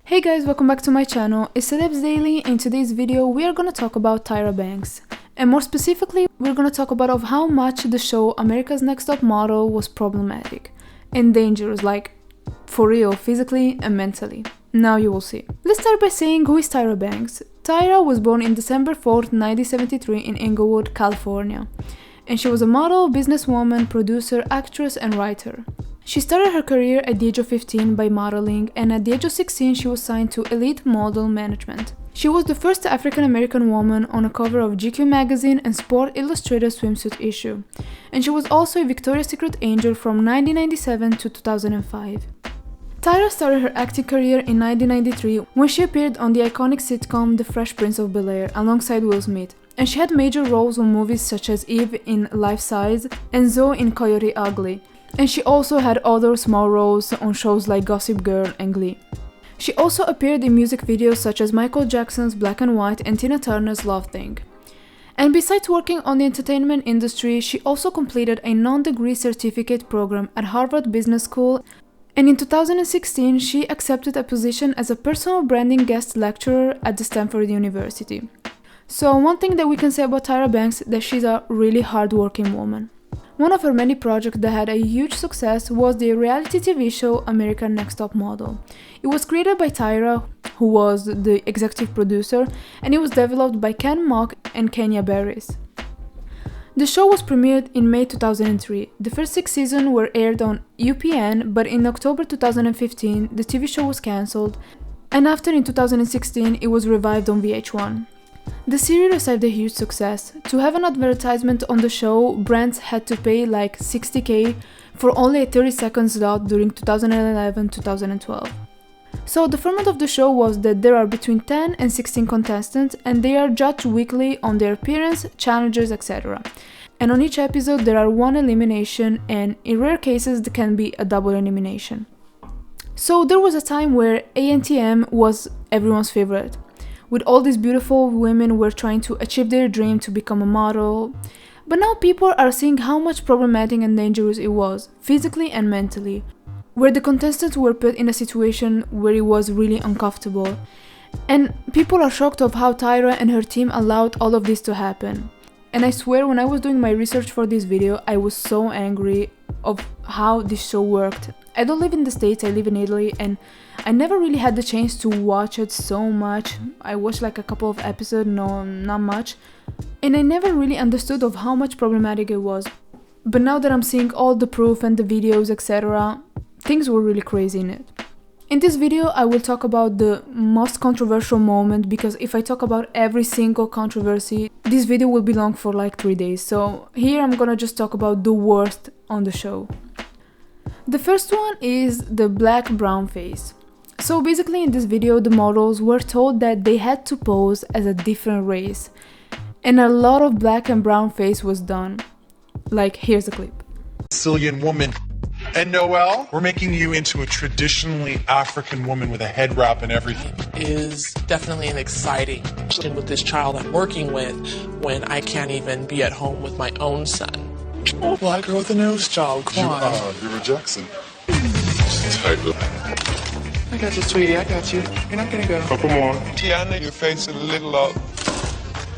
Hey guys, welcome back to my channel. It's Celebs Daily. In today's video we are gonna talk about TYRA Banks. And more specifically, we're gonna talk about of how much the show America's Next Top Model was problematic and dangerous, like for real, physically and mentally. Now you will see. Let's start by saying who is TYRA Banks. TYRA was born in December 4th, 1973 in Inglewood, California. And she was a model, businesswoman, producer, actress, and writer. She started her career at the age of 15 by modeling, and at the age of 16 she was signed to Elite Model Management. She was the first African-American woman on a cover of GQ magazine and Sport Illustrated swimsuit issue, and she was also a Victoria's Secret angel from 1997 to 2005. TYRA started her acting career in 1993 when she appeared on the iconic sitcom The Fresh Prince of Bel-Air alongside Will Smith, and she had major roles on movies such as Eve in Life Size and Zoe in Coyote Ugly. And she also had other small roles on shows like Gossip Girl and Glee. She also appeared in music videos such as Michael Jackson's Black and White and Tina Turner's Love Thing. And besides working on the entertainment industry, she also completed a non-degree certificate program at Harvard Business School, and in 2016 she accepted a position as a personal branding guest lecturer at the Stanford University. So one thing that we can say about TYRA Banks is that she's a really hard-working woman. One of her many projects that had a huge success was the reality TV show America's Next Top Model. It was created by TYRA, who was the executive producer, and it was developed by Ken Mock and Kenya Barris. The show was premiered in May 2003. The first 6 seasons were aired on UPN, but in October 2015 the TV show was cancelled, and after in 2016 it was revived on VH1. The series received a huge success. To have an advertisement on the show, brands had to pay like $60,000 for only a 30-second slot during 2011-2012. So the format of the show was that there are between 10 and 16 contestants, and they are judged weekly on their appearance, challenges, etc. And on each episode there are one elimination, and in rare cases there can be a double elimination. So there was a time where ANTM was everyone's favorite, with all these beautiful women who were trying to achieve their dream to become a model. But now people are seeing how much problematic and dangerous it was, physically and mentally, where the contestants were put in a situation where it was really uncomfortable. And people are shocked of how TYRA and her team allowed all of this to happen. And I swear, when I was doing my research for this video, I was so angry of how this show worked. I don't live in the States, I live in Italy, and I never really had the chance to watch it so much. I watched like a couple of episodes, no, not much, and I never really understood of how much problematic it was. But now that I'm seeing all the proof and the videos, etc., things were really crazy in it. In this video I will talk about the most controversial moment, because if I talk about every single controversy, this video will be long for like 3 days. So here I'm gonna just talk about the worst on the show. The first one is the black-brown face. So basically in this video the models were told that they had to pose as a different race, and a lot of black and brown face was done. Like, here's a clip. Sicilian woman. And Noelle, we're making you into a traditionally African woman with a head wrap and everything. Is definitely an exciting with this child I'm working with when I can't even be at home with my own son. Oh, black girl with a nose job, come on. You're a Jackson. I got you, sweetie, I got you. You're not gonna go. Couple more. Tiana, your face a little up.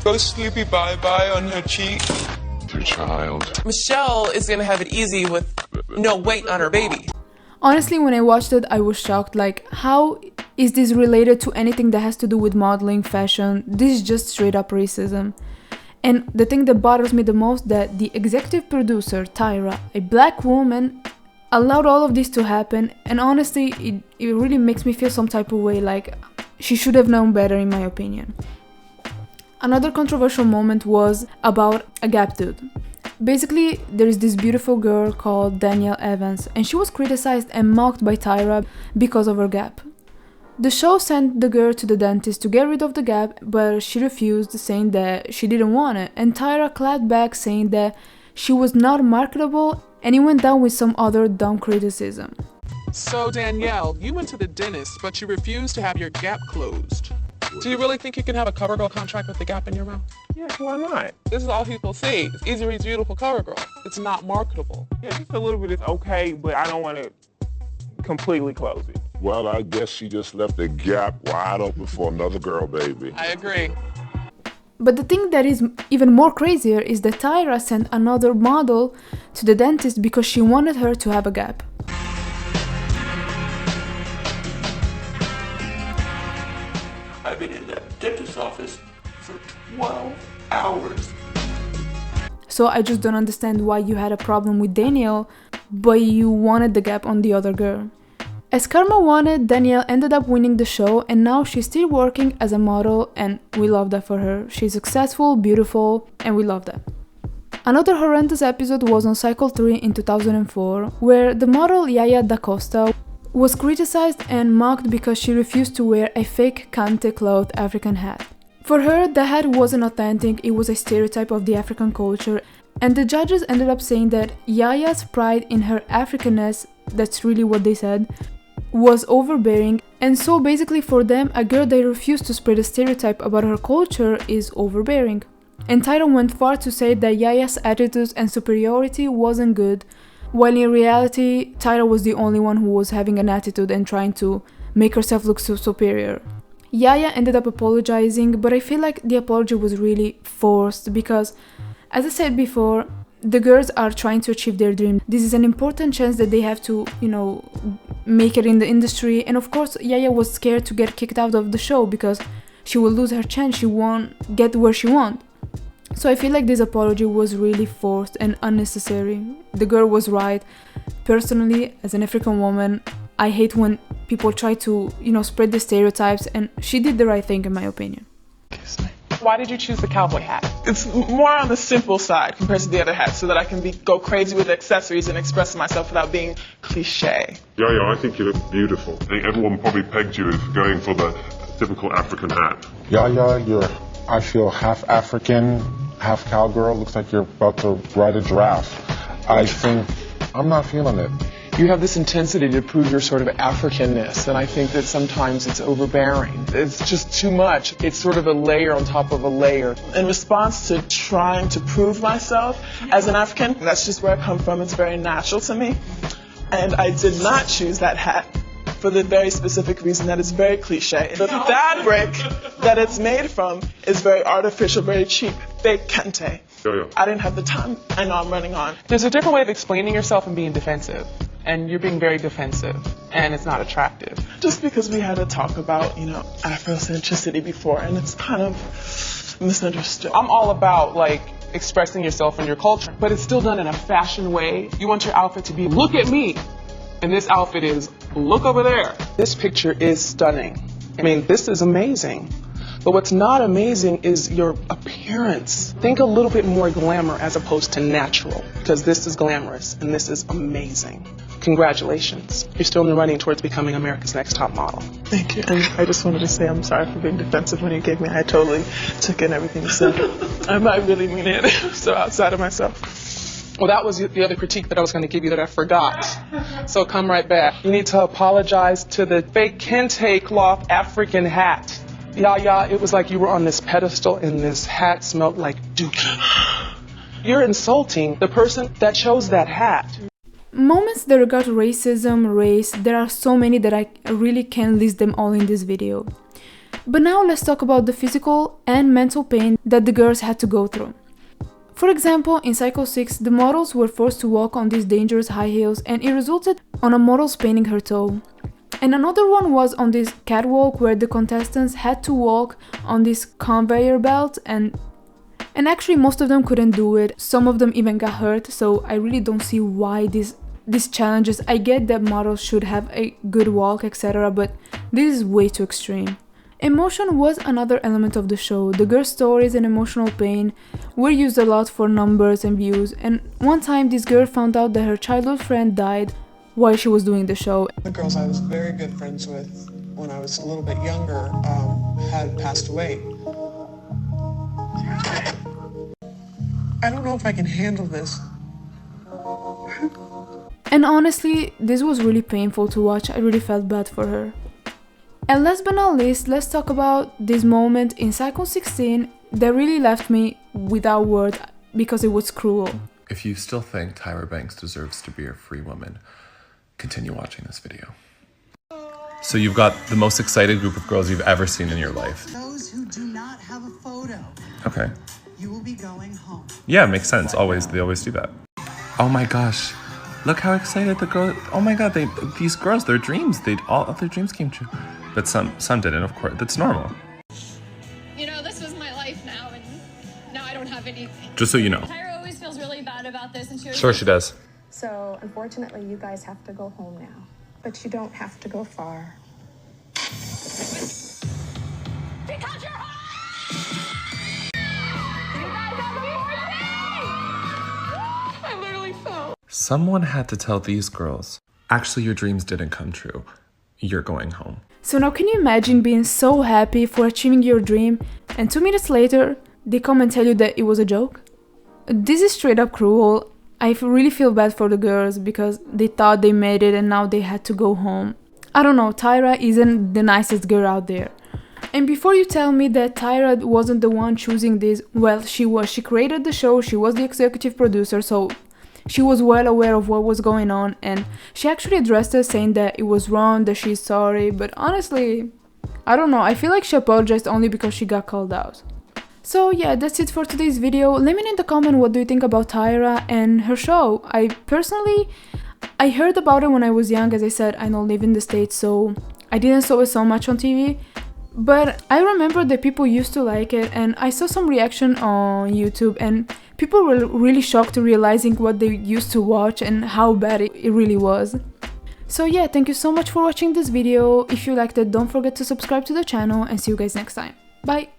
Go sleepy bye-bye on her cheek. Your child. Michelle is gonna have it easy with no weight on her baby. Honestly, when I watched it, I was shocked. Like, how is this related to anything that has to do with modeling, fashion? This is just straight up racism. And the thing that bothers me the most, that the executive producer, TYRA, a black woman, allowed all of this to happen. And honestly, it really makes me feel some type of way, like she should have known better, in my opinion. Another controversial moment was about a Gap dude. Basically, there is this beautiful girl called Danielle Evans, and she was criticized and mocked by TYRA because of her gap. The show sent the girl to the dentist to get rid of the gap, but she refused, saying that she didn't want it, and TYRA clapped back saying that she was not marketable, and it went down with some other dumb criticism. So Danielle, you went to the dentist, but you refused to have your gap closed. Do you really think you can have a CoverGirl contract with the gap in your mouth? Yeah, why not? This is all people see. It's Easy Reads Beautiful CoverGirl. It's not marketable. Yeah, just a little bit is okay, but I don't want to completely close it. Well, I guess she just left the gap wide open for another girl, baby. I agree. But the thing that is even more crazier is that Tyra sent another model to the dentist because she wanted her to have a gap. I've been in that dentist's office for 12 hours. So I just don't understand why you had a problem with Danielle, but you wanted the gap on the other girl. As karma wanted, Danielle ended up winning the show, and now she's still working as a model, and we love that for her. She's successful, beautiful, and we love that. Another horrendous episode was on Cycle 3 in 2004, where the model Yaya Da Costa was criticized and mocked because she refused to wear a fake kente cloth African hat. For her, the hat wasn't authentic, it was a stereotype of the African culture, and the judges ended up saying that Yaya's pride in her Africanness, that's really what they said, was overbearing, and so basically for them, a girl that refused to spread a stereotype about her culture is overbearing. And Tyra went far to say that Yaya's attitude and superiority wasn't good, while in reality, Tyra was the only one who was having an attitude and trying to make herself look so superior. Yaya ended up apologizing, but I feel like the apology was really forced because, as I said before, the girls are trying to achieve their dream. This is an important chance that they have to, make it in the industry. And of course, Yaya was scared to get kicked out of the show because she will lose her chance. She won't get where she wants. So I feel like this apology was really forced and unnecessary. The girl was right. Personally, as an African woman, I hate when people try to, spread the stereotypes, and she did the right thing in my opinion. Why did you choose the cowboy hat? It's more on the simple side compared to the other hats so that I can go crazy with accessories and express myself without being cliche. Yeah, I think you look beautiful. I think everyone probably pegged you as going for the typical African hat. You're, I feel, half African, half cowgirl. Looks like you're about to ride a giraffe. I think I'm not feeling it. You have this intensity to prove your sort of Africanness, and I think that sometimes it's overbearing. It's just too much. It's sort of a layer on top of a layer. In response to trying to prove myself as an African, that's just where I come from. It's very natural to me. And I did not choose that hat for the very specific reason that it's very cliche. The fabric that it's made from is very artificial, very cheap, fake kente. I didn't have the time. I know I'm running on. There's a different way of explaining yourself and being defensive. And you're being very defensive, and it's not attractive. Just because we had to talk about, Afrocentricity before, and it's kind of misunderstood. I'm all about, expressing yourself and your culture, but it's still done in a fashion way. You want your outfit to be, look at me, and this outfit is, look over there. This picture is stunning. I mean, this is amazing. But what's not amazing is your appearance. Think a little bit more glamour as opposed to natural, because this is glamorous and this is amazing. Congratulations. You're still in the running towards becoming America's Next Top Model. Thank you. And I just wanted to say I'm sorry for being defensive when you gave me. I totally took in everything you said. I really mean it. So outside of myself. Well, that was the other critique that I was going to give you that I forgot. So come right back. You need to apologize to the fake kente cloth African hat. Yaya, it was like you were on this pedestal and this hat smelled like dookie. You're insulting the person that chose that hat. Moments that regard racism, race, there are so many that I really can't list them all in this video. But now let's talk about the physical and mental pain that the girls had to go through. For example, in Cycle 6, the models were forced to walk on these dangerous high heels, and it resulted on a model spraining her toe. And another one was on this catwalk where the contestants had to walk on this conveyor belt, and actually most of them couldn't do it. Some of them even got hurt, so I really don't see why these challenges. I get that models should have a good walk, etc., but this is way too extreme. Emotion was another element of the show. The girls' stories and emotional pain were used a lot for numbers and views, and one time this girl found out that her childhood friend died while she was doing the show. The girls I was very good friends with when I was a little bit younger had passed away. I don't know if I can handle this. And honestly, this was really painful to watch. I really felt bad for her. And last but not least, let's talk about this moment in Cycle 16 that really left me without words because it was cruel. If you still think Tyra Banks deserves to be a free woman, continue watching this video. So you've got the most excited group of girls you've ever seen in your life. Those who do not have a photo, Okay. you will be going home. Yeah, makes sense. Always, they always do that. Oh my gosh. Look how excited the girl, oh my god, these girls, their dreams, all of their dreams came true. But some didn't, of course. That's normal. You know, this was my life now, and now I don't have anything. Just so you know. Tyra always feels really bad about this, and Sure she does. So, unfortunately, you guys have to go home now. But you don't have to go far. Because you're hot! You guys have a I literally fell. Someone had to tell these girls, actually your dreams didn't come true. You're going home. So now can you imagine being so happy for achieving your dream and 2 minutes later they come and tell you that it was a joke? This is straight up cruel. I really feel bad for the girls because they thought they made it and now they had to go home. I don't know, Tyra isn't the nicest girl out there. And before you tell me that Tyra wasn't the one choosing this, well, she was. She created the show, she was the executive producer, so she was well aware of what was going on, and she actually addressed it saying that it was wrong, that she's sorry, but honestly, I don't know, I feel like she apologized only because she got called out. So yeah, that's it for today's video. Let me know in the comment what do you think about Tyra and her show. I heard about it when I was young. As I said, I don't live in the States, so I didn't saw it so much on TV. But I remember that people used to like it, and I saw some reaction on YouTube, and people were really shocked realizing what they used to watch and how bad it really was. So yeah, thank you so much for watching this video. If you liked it, don't forget to subscribe to the channel, and see you guys next time. Bye!